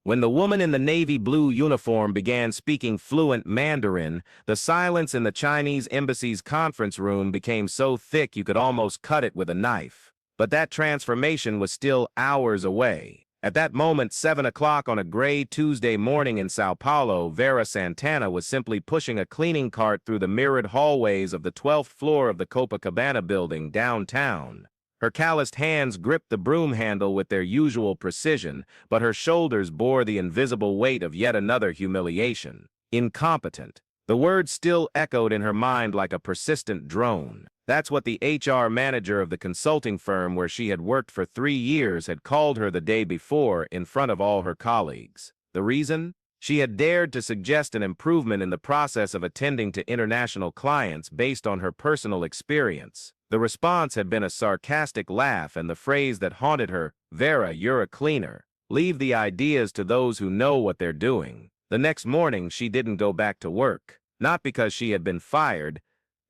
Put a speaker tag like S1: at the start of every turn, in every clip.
S1: When the woman in the navy blue uniform began speaking fluent Mandarin, the silence in the Chinese embassy's conference room became so thick you could almost cut it with a knife. But that transformation was still hours away. At that moment, 7 o'clock on a gray Tuesday morning in Sao Paulo, Vera Santana was simply pushing a cleaning cart through the mirrored hallways of the 12th floor of the Copacabana building downtown. Her calloused hands gripped the broom handle with their usual precision, but her shoulders bore the invisible weight of yet another humiliation. Incompetent. The word still echoed in her mind like a persistent drone. That's what the HR manager of the consulting firm where she had worked for 3 years had called her the day before in front of all her colleagues. The reason? She had dared to suggest an improvement in the process of attending to international clients based on her personal experience. The response had been a sarcastic laugh and the phrase that haunted her, "Vera, you're a cleaner. Leave the ideas to those who know what they're doing." The next morning, she didn't go back to work. Not because she had been fired.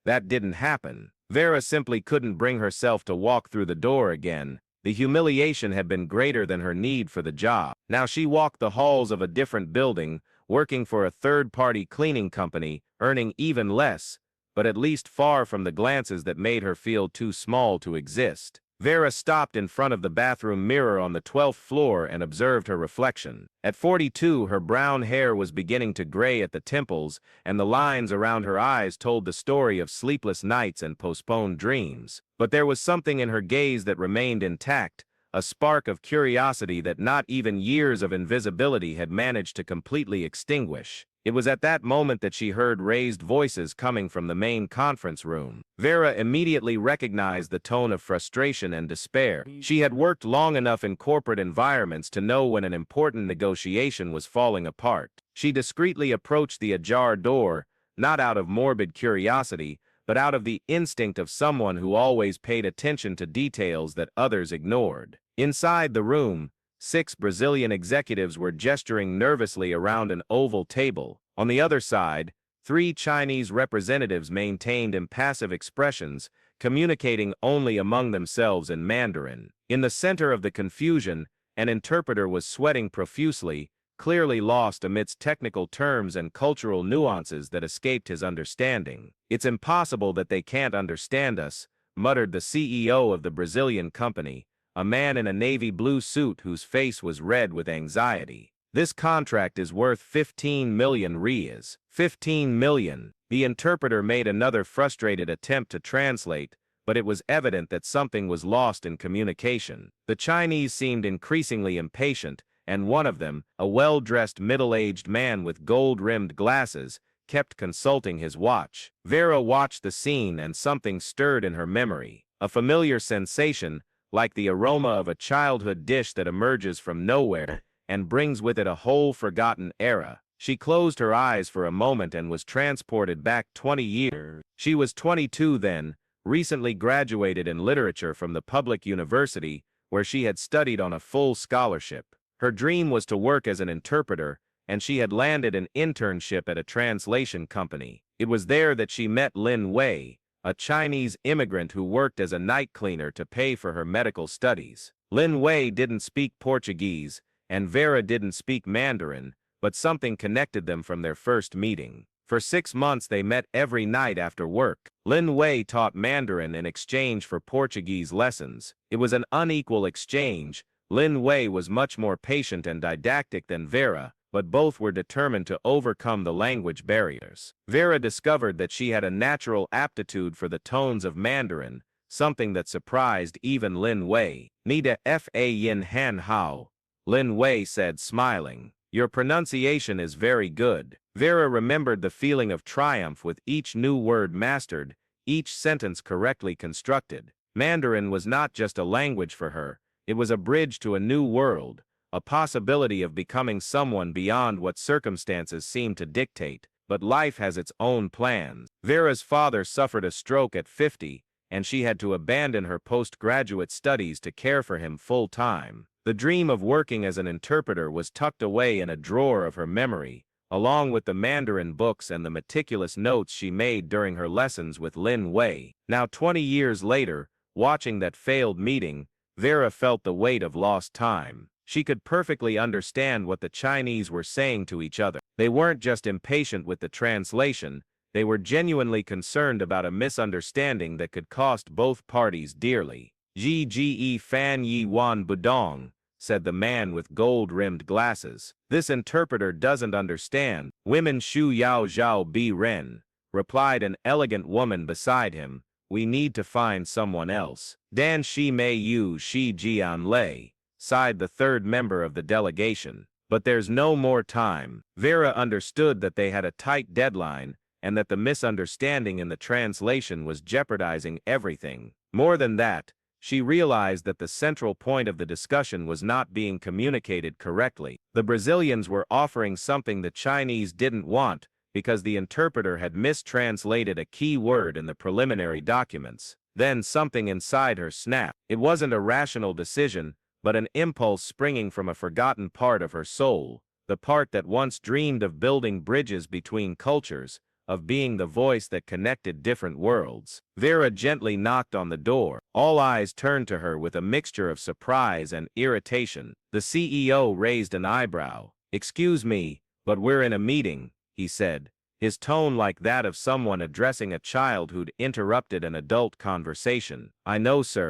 S1: That didn't happen. Vera simply couldn't bring herself to walk through the door again. The humiliation had been greater than her need for the job. Now she walked the halls of a different building, working for a third-party cleaning company, earning even less, but at least far from the glances that made her feel too small to exist. Vera stopped in front of the bathroom mirror on the 12th floor and observed her reflection. At 42, her brown hair was beginning to gray at the temples, and the lines around her eyes told the story of sleepless nights and postponed dreams. But there was something in her gaze that remained intact, a spark of curiosity that not even years of invisibility had managed to completely extinguish. It was at that moment that she heard raised voices coming from the main conference room. Vera immediately recognized the tone of frustration and despair. She had worked long enough in corporate environments to know when an important negotiation was falling apart. She discreetly approached the ajar door, not out of morbid curiosity, but out of the instinct of someone who always paid attention to details that others ignored. Inside the room, 6 Brazilian executives were gesturing nervously around an oval table. On the other side, 3 Chinese representatives maintained impassive expressions, communicating only among themselves in Mandarin. In the center of the confusion, an interpreter was sweating profusely, clearly lost amidst technical terms and cultural nuances that escaped his understanding. "It's impossible that they can't understand us," muttered the CEO of the Brazilian company, a man in a navy blue suit whose face was red with anxiety. "This contract is worth 15 million reais. 15 million. The interpreter made another frustrated attempt to translate, but it was evident that something was lost in communication. The Chinese seemed increasingly impatient, and one of them, a well-dressed middle-aged man with gold-rimmed glasses, kept consulting his watch. Vera watched the scene and something stirred in her memory. A familiar sensation, like the aroma of a childhood dish that emerges from nowhere and brings with it a whole forgotten era. She closed her eyes for a moment and was transported back 20 years. She was 22 then, recently graduated in literature from the public university, where she had studied on a full scholarship. Her dream was to work as an interpreter, and she had landed an internship at a translation company. It was there that she met Lin Wei, a Chinese immigrant who worked as a night cleaner to pay for her medical studies. Lin Wei didn't speak Portuguese, and Vera didn't speak Mandarin, but something connected them from their first meeting. For 6 months they met every night after work. Lin Wei taught Mandarin in exchange for Portuguese lessons. It was an unequal exchange. Lin Wei was much more patient and didactic than Vera, but both were determined to overcome the language barriers. Vera discovered that she had a natural aptitude for the tones of Mandarin, something that surprised even Lin Wei. "Nida fa yin han hao," Lin Wei said, smiling. "Your pronunciation is very good." Vera remembered the feeling of triumph with each new word mastered, each sentence correctly constructed. Mandarin was not just a language for her, it was a bridge to a new world, a possibility of becoming someone beyond what circumstances seemed to dictate. But life has its own plans. Vera's father suffered a stroke at 50, and she had to abandon her postgraduate studies to care for him full-time. The dream of working as an interpreter was tucked away in a drawer of her memory, along with the Mandarin books and the meticulous notes she made during her lessons with Lin Wei. Now 20 years later, watching that failed meeting, Vera felt the weight of lost time. She could perfectly understand what the Chinese were saying to each other. They weren't just impatient with the translation, they were genuinely concerned about a misunderstanding that could cost both parties dearly. Ji fan yi wan budong, said the man with gold-rimmed glasses. This interpreter doesn't understand. Women shu yao zhao bi ren, replied an elegant woman beside him. We need to find someone else. Dan shi mei yu shi jian lei, sighed the third member of the delegation. But there's no more time. Vera understood that they had a tight deadline, and that the misunderstanding in the translation was jeopardizing everything. More than that, she realized that the central point of the discussion was not being communicated correctly. The Brazilians were offering something the Chinese didn't want because the interpreter had mistranslated a key word in the preliminary documents. Then something inside her snapped. It wasn't a rational decision, but an impulse springing from a forgotten part of her soul, the part that once dreamed of building bridges between cultures, of being the voice that connected different worlds. Vera gently knocked on the door. All eyes turned to her with a mixture of surprise and irritation. The CEO raised an eyebrow. "Excuse me, but we're in a meeting," he said, his tone like that of someone addressing a child who'd interrupted an adult conversation. "I know, sir.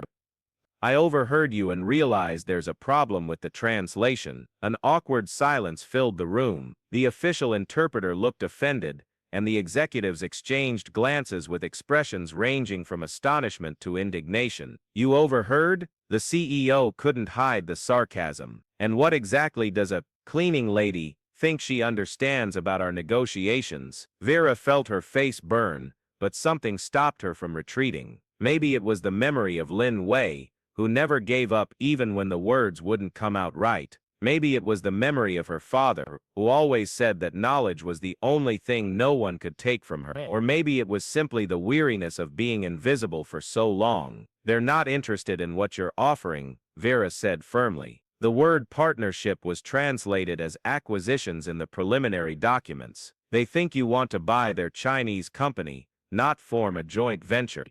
S1: I overheard you and realized there's a problem with the translation." An awkward silence filled the room. The official interpreter looked offended, and the executives exchanged glances with expressions ranging from astonishment to indignation. "You overheard?" The CEO couldn't hide the sarcasm. "And what exactly does a cleaning lady think she understands about our negotiations?" Vera felt her face burn, but something stopped her from retreating. Maybe it was the memory of Lin Wei, who never gave up even when the words wouldn't come out right. Maybe it was the memory of her father, who always said that knowledge was the only thing no one could take from her. Or maybe it was simply the weariness of being invisible for so long. "They're not interested in what you're offering," Vera said firmly. The word partnership was translated as acquisitions in the preliminary documents. "They think you want to buy their Chinese company, not form a joint venture."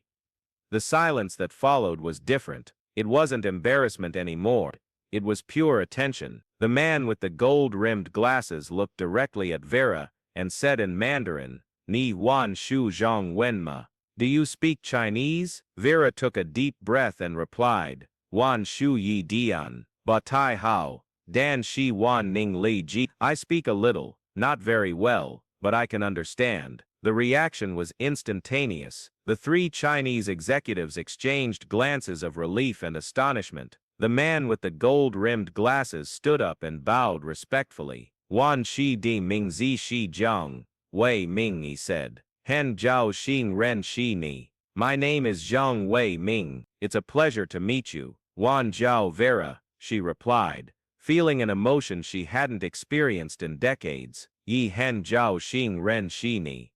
S1: The silence that followed was different. It wasn't embarrassment anymore. It was pure attention. The man with the gold-rimmed glasses looked directly at Vera and said in Mandarin, "Ni wan shu zhang wenma." "Do you speak Chinese?" Vera took a deep breath and replied, "Wan shu yi dian, ba tai hao, dan shi wan ning li ji." "I speak a little, not very well, but I can understand." The reaction was instantaneous. The three Chinese executives exchanged glances of relief and astonishment. The man with the gold-rimmed glasses stood up and bowed respectfully. "Wan shi di ming zi shi jiang, Wei Ming," he said. "Hen jiao xing ren shi ni." "My name is Zhang Wei Ming. It's a pleasure to meet you." "Wan jiao Vera," she replied, feeling an emotion she hadn't experienced in decades. "Yi hen jiao xing ren shi ni."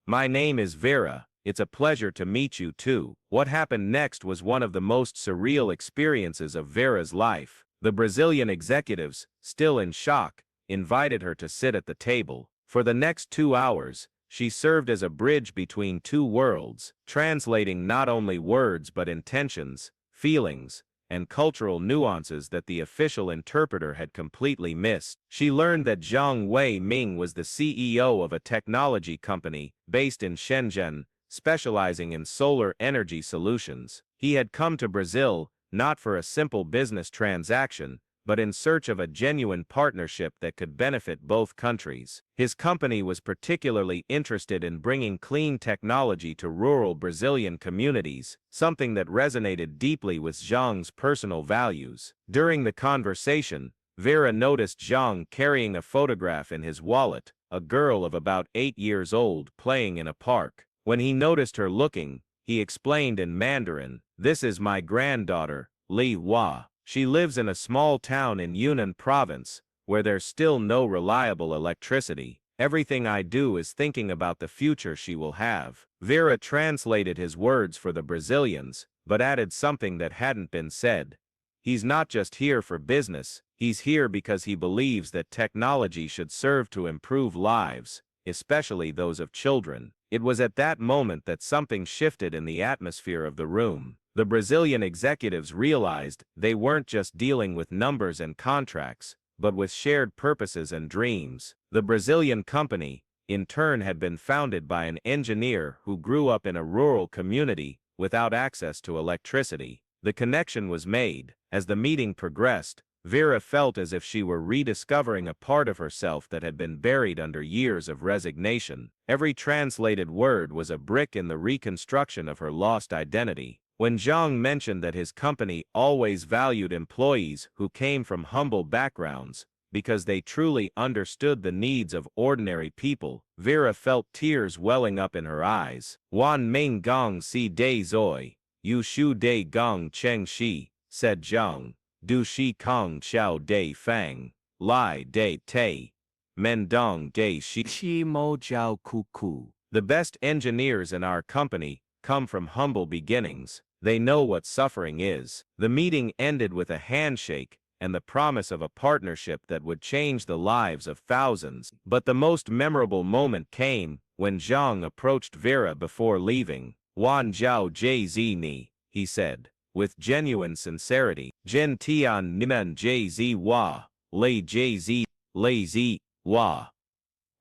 S1: "My name is Vera. It's a pleasure to meet you too." What happened next was one of the most surreal experiences of Vera's life. The Brazilian executives, still in shock, invited her to sit at the table. For the next 2 hours, she served as a bridge between two worlds, translating not only words but intentions, feelings, and cultural nuances that the official interpreter had completely missed. She learned that Zhang Wei Ming was the CEO of a technology company based in Shenzhen, specializing in solar energy solutions. He had come to Brazil not for a simple business transaction, but in search of a genuine partnership that could benefit both countries. His company was particularly interested in bringing clean technology to rural Brazilian communities, something that resonated deeply with Zhang's personal values. During the conversation, Vera noticed Zhang carrying a photograph in his wallet, a girl of about 8 years old playing in a park. When he noticed her looking, he explained in Mandarin, "This is my granddaughter, Li Hua. She lives in a small town in Yunnan province, where there's still no reliable electricity. Everything I do is thinking about the future she will have." Vera translated his words for the Brazilians, but added something that hadn't been said. "He's not just here for business, he's here because he believes that technology should serve to improve lives, especially those of children." It was at that moment that something shifted in the atmosphere of the room. The Brazilian executives realized they weren't just dealing with numbers and contracts, but with shared purposes and dreams. The Brazilian company, in turn, had been founded by an engineer who grew up in a rural community without access to electricity. The connection was made. As the meeting progressed, Vera felt as if she were rediscovering a part of herself that had been buried under years of resignation. Every translated word was a brick in the reconstruction of her lost identity. When Zhang mentioned that his company always valued employees who came from humble backgrounds, because they truly understood the needs of ordinary people, Vera felt tears welling up in her eyes. Wan Ming Gong Si De Zoi, Yu Shu De Gong Cheng Shi, said Zhang. Du Shi Kong Xiao De Fang, Lai De Te, Mendong De Shi Mo Jiao Ku. The best engineers in our company come from humble beginnings. They know what suffering is. The meeting ended with a handshake and the promise of a partnership that would change the lives of thousands. But the most memorable moment came when Zhang approached Vera before leaving. Wan Jiao Jz Ni, he said, with genuine sincerity. Jin Tian Nimen Jz Wa, Lei Jz, Lei Wa.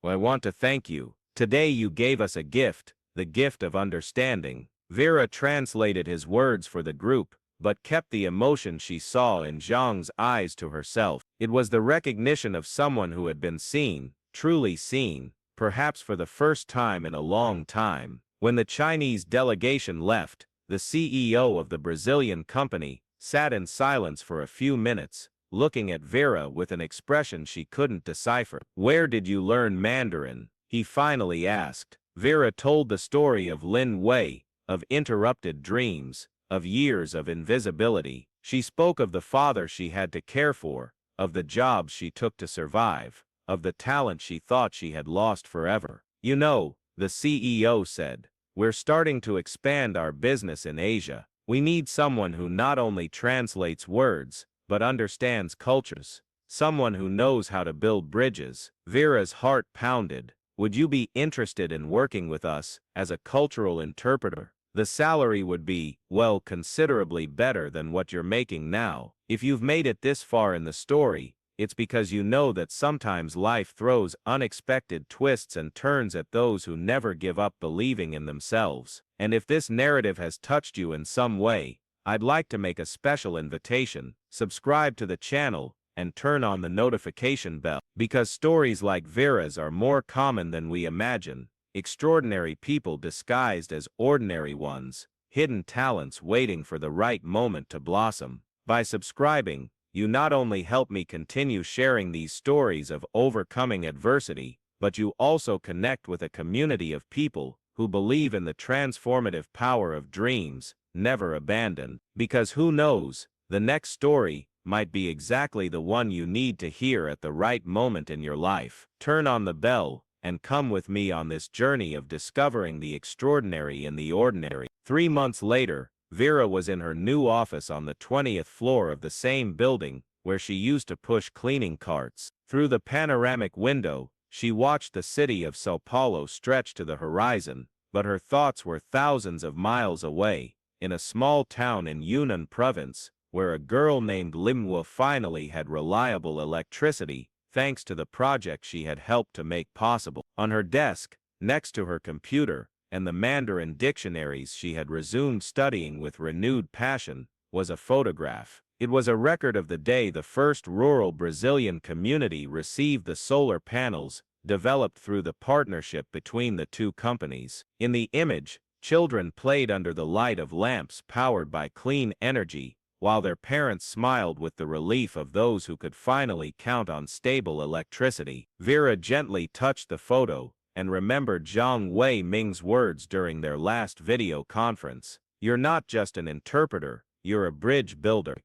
S1: I want to thank you. Today you gave us a gift, the gift of understanding. Vera translated his words for the group, but kept the emotion she saw in Zhang's eyes to herself. It was the recognition of someone who had been seen, truly seen, perhaps for the first time in a long time. When the Chinese delegation left, the CEO of the Brazilian company sat in silence for a few minutes, looking at Vera with an expression she couldn't decipher. "Where did you learn Mandarin?" he finally asked. Vera told the story of Lin Wei, of interrupted dreams, of years of invisibility. She spoke of the father she had to care for, of the jobs she took to survive, of the talent she thought she had lost forever. "You know," the CEO said, "we're starting to expand our business in Asia. We need someone who not only translates words, but understands cultures. Someone who knows how to build bridges." Vera's heart pounded. "Would you be interested in working with us as a cultural interpreter? The salary would be, well, considerably better than what you're making now. If you've made it this far in the story, it's because you know that sometimes life throws unexpected twists and turns at those who never give up believing in themselves. And if this narrative has touched you in some way, I'd like to make a special invitation. Subscribe to the channel and turn on the notification bell, because stories like Vera's are more common than we imagine. Extraordinary people disguised as ordinary ones, hidden talents waiting for the right moment to blossom. By subscribing, you not only help me continue sharing these stories of overcoming adversity, but you also connect with a community of people who believe in the transformative power of dreams, never abandoned. Because who knows, the next story might be exactly the one you need to hear at the right moment in your life. Turn on the bell and come with me on this journey of discovering the extraordinary in the ordinary. 3 months later, Vera was in her new office on the 20th floor of the same building where she used to push cleaning carts. Through the panoramic window, she watched the city of Sao Paulo stretch to the horizon, but her thoughts were thousands of miles away, in a small town in Yunnan province, where a girl named Limwa finally had reliable electricity, thanks to the project she had helped to make possible. On her desk, next to her computer and the Mandarin dictionaries she had resumed studying with renewed passion, was a photograph. It was a record of the day the first rural Brazilian community received the solar panels developed through the partnership between the two companies. In the image, children played under the light of lamps powered by clean energy, while their parents smiled with the relief of those who could finally count on stable electricity. Vera gently touched the photo and remembered Zhang Wei Ming's words during their last video conference. "You're not just an interpreter, you're a bridge builder."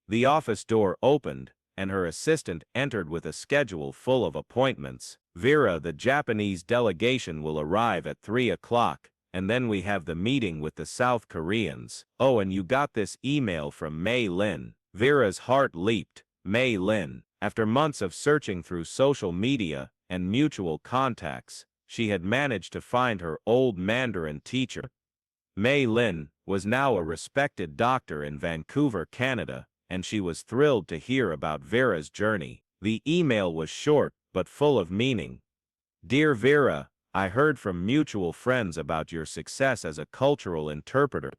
S1: The office door opened, and her assistant entered with a schedule full of appointments. "Vera, the Japanese delegation will arrive at 3 o'clock. And then we have the meeting with the South Koreans. Oh, and you got this email from Mei Lin." Vera's heart leaped. Mei Lin. After months of searching through social media and mutual contacts, she had managed to find her old Mandarin teacher. Mei Lin was now a respected doctor in Vancouver, Canada, and she was thrilled to hear about Vera's journey. The email was short but full of meaning. Dear Vera, I heard from mutual friends about your success as a cultural interpreter.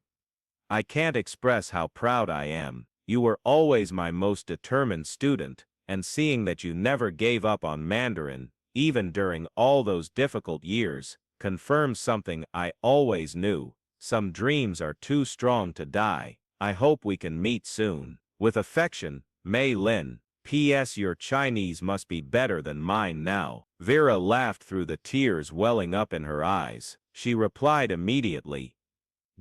S1: I can't express how proud I am. You were always my most determined student, and seeing that you never gave up on Mandarin, even during all those difficult years, confirms something I always knew. Some dreams are too strong to die. I hope we can meet soon. With affection, Mei Lin. P.S. Your Chinese must be better than mine now. Vera laughed through the tears welling up in her eyes. She replied immediately,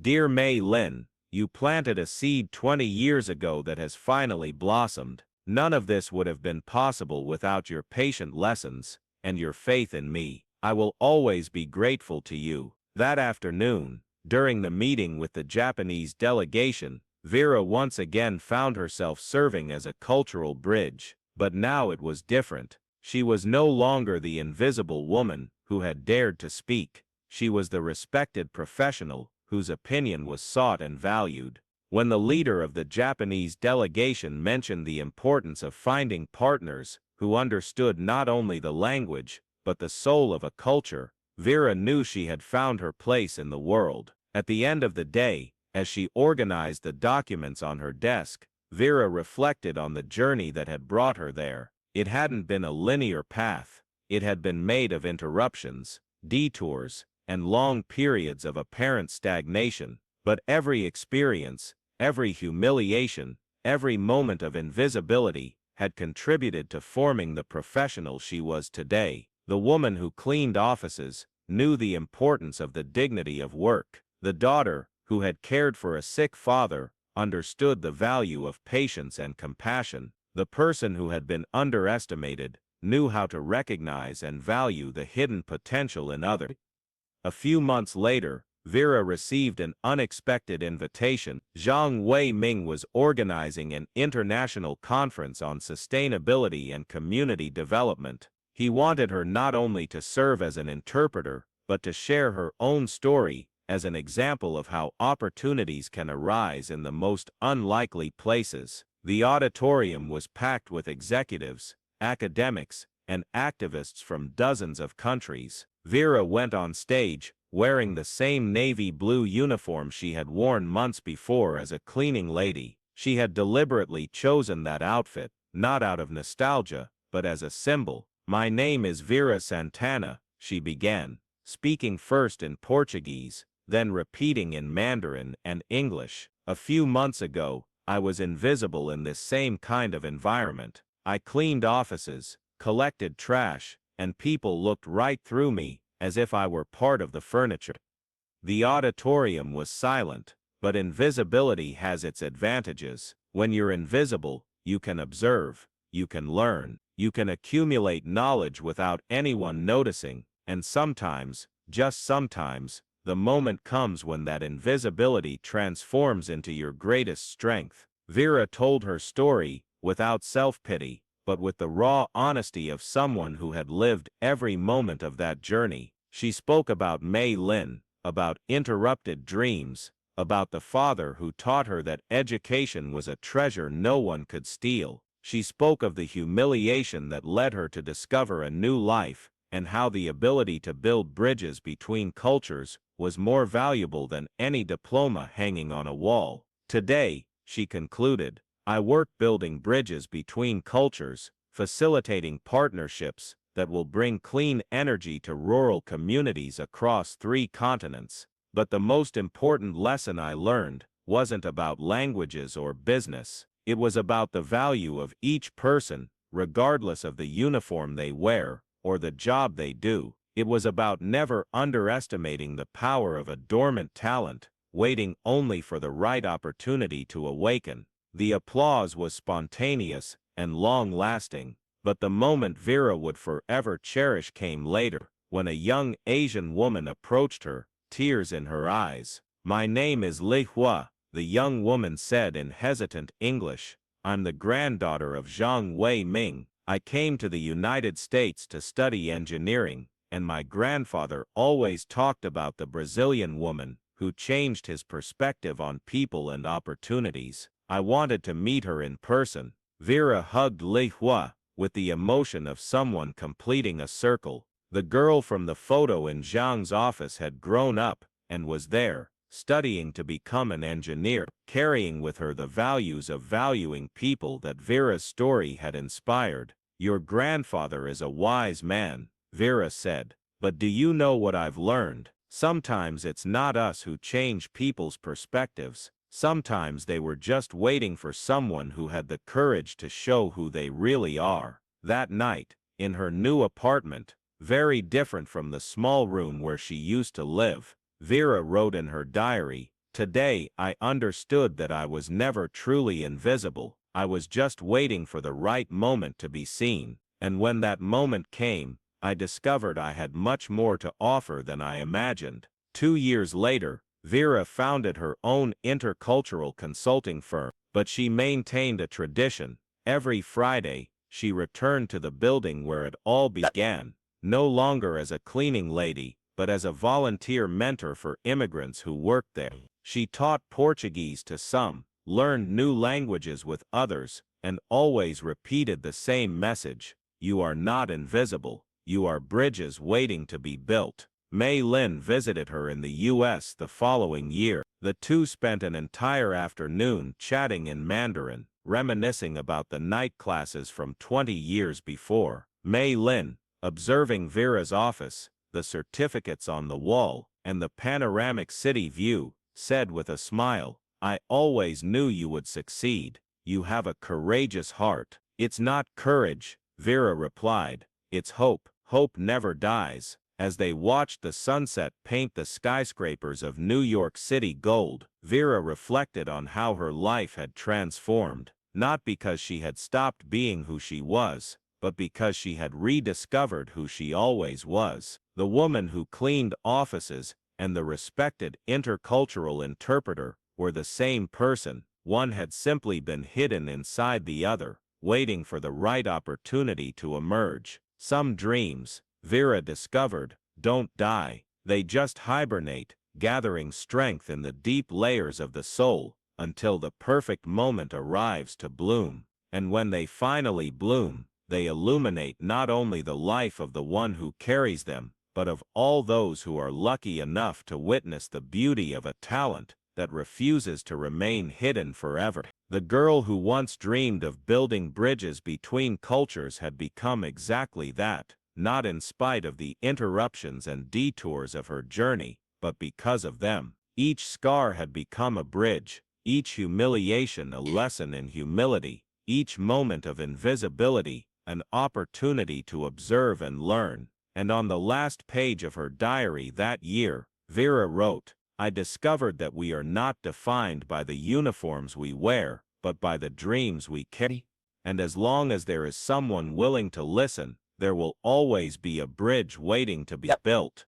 S1: Dear Mei Lin, you planted a seed 20 years ago that has finally blossomed. None of this would have been possible without your patient lessons and your faith in me. I will always be grateful to you. That afternoon, during the meeting with the Japanese delegation, Vera once again found herself serving as a cultural bridge. But now it was different. She was no longer the invisible woman who had dared to speak. She was the respected professional whose opinion was sought and valued. When the leader of the Japanese delegation mentioned the importance of finding partners who understood not only the language, but the soul of a culture, Vera knew she had found her place in the world. At the end of the day, as she organized the documents on her desk, Vera reflected on the journey that had brought her there. It hadn't been a linear path. It had been made of interruptions, detours, and long periods of apparent stagnation. But every experience, every humiliation, every moment of invisibility had contributed to forming the professional she was today. The woman who cleaned offices knew the importance of the dignity of work. The daughter, who had cared for a sick father, understood the value of patience and compassion. The person who had been underestimated knew how to recognize and value the hidden potential in others. A few months later, Vera received an unexpected invitation. Zhang Wei-ming was organizing an international conference on sustainability and community development. He wanted her not only to serve as an interpreter, but to share her own story as an example of how opportunities can arise in the most unlikely places. The auditorium was packed with executives, academics, and activists from dozens of countries. Vera went on stage, wearing the same navy blue uniform she had worn months before as a cleaning lady. She had deliberately chosen that outfit, not out of nostalgia, but as a symbol. My name is Vera Santana, she began, speaking first in Portuguese, then repeating in Mandarin and English. A few months ago, I was invisible in this same kind of environment. I cleaned offices, collected trash, and people looked right through me, as if I were part of the furniture. The auditorium was silent, but invisibility has its advantages. When you're invisible, you can observe, you can learn, you can accumulate knowledge without anyone noticing, and sometimes, just sometimes, the moment comes when that invisibility transforms into your greatest strength. Vera told her story, without self-pity, but with the raw honesty of someone who had lived every moment of that journey. She spoke about Mei Lin, about interrupted dreams, about the father who taught her that education was a treasure no one could steal. She spoke of the humiliation that led her to discover a new life, and how the ability to build bridges between cultures was more valuable than any diploma hanging on a wall. Today, she concluded, I work building bridges between cultures, facilitating partnerships that will bring clean energy to rural communities across 3 continents. But the most important lesson I learned wasn't about languages or business. It was about the value of each person, regardless of the uniform they wear or the job they do. It was about never underestimating the power of a dormant talent, waiting only for the right opportunity to awaken. The applause was spontaneous and long-lasting, but the moment Vera would forever cherish came later, when a young Asian woman approached her, tears in her eyes. My name is Li Hua, the young woman said in hesitant English. I'm the granddaughter of Zhang Wei-ming. I came to the United States to study engineering, and my grandfather always talked about the Brazilian woman who changed his perspective on people and opportunities. I wanted to meet her in person. Vera hugged Li Hua with the emotion of someone completing a circle. The girl from the photo in Zhang's office had grown up and was there, studying to become an engineer, carrying with her the values of valuing people that Vera's story had inspired. Your grandfather is a wise man, Vera said, but do you know what I've learned? Sometimes it's not us who change people's perspectives. Sometimes they were just waiting for someone who had the courage to show who they really are. That night, in her new apartment, very different from the small room where she used to live, Vera wrote in her diary, "Today I understood that I was never truly invisible. I was just waiting for the right moment to be seen. And when that moment came, I discovered I had much more to offer than I imagined." 2 years later, Vera founded her own intercultural consulting firm, but she maintained a tradition. Every Friday, she returned to the building where it all began, no longer as a cleaning lady, but as a volunteer mentor for immigrants who worked there. She taught Portuguese to some, learned new languages with others, and always repeated the same message: you are not invisible, you are bridges waiting to be built. Mei Lin visited her in the U.S. the following year. The two spent an entire afternoon chatting in Mandarin, reminiscing about the night classes from 20 years before. Mei Lin, observing Vera's office, the certificates on the wall, and the panoramic city view, said with a smile, "I always knew you would succeed. You have a courageous heart." "It's not courage," Vera replied. "It's hope. Hope never dies." As they watched the sunset paint the skyscrapers of New York City gold, Vera reflected on how her life had transformed, not because she had stopped being who she was, but because she had rediscovered who she always was. The woman who cleaned offices and the respected intercultural interpreter were the same person. One had simply been hidden inside the other, waiting for the right opportunity to emerge. Some dreams, Vera discovered, don't die. They just hibernate, gathering strength in the deep layers of the soul, until the perfect moment arrives to bloom. And when they finally bloom, they illuminate not only the life of the one who carries them, but of all those who are lucky enough to witness the beauty of a talent that refuses to remain hidden forever. The girl who once dreamed of building bridges between cultures had become exactly that, not in spite of the interruptions and detours of her journey, but because of them. Each scar had become a bridge, each humiliation a lesson in humility, each moment of invisibility an opportunity to observe and learn. And on the last page of her diary that year, Vera wrote, "I discovered that we are not defined by the uniforms we wear, but by the dreams we carry. And as long as there is someone willing to listen, there will always be a bridge waiting to be built."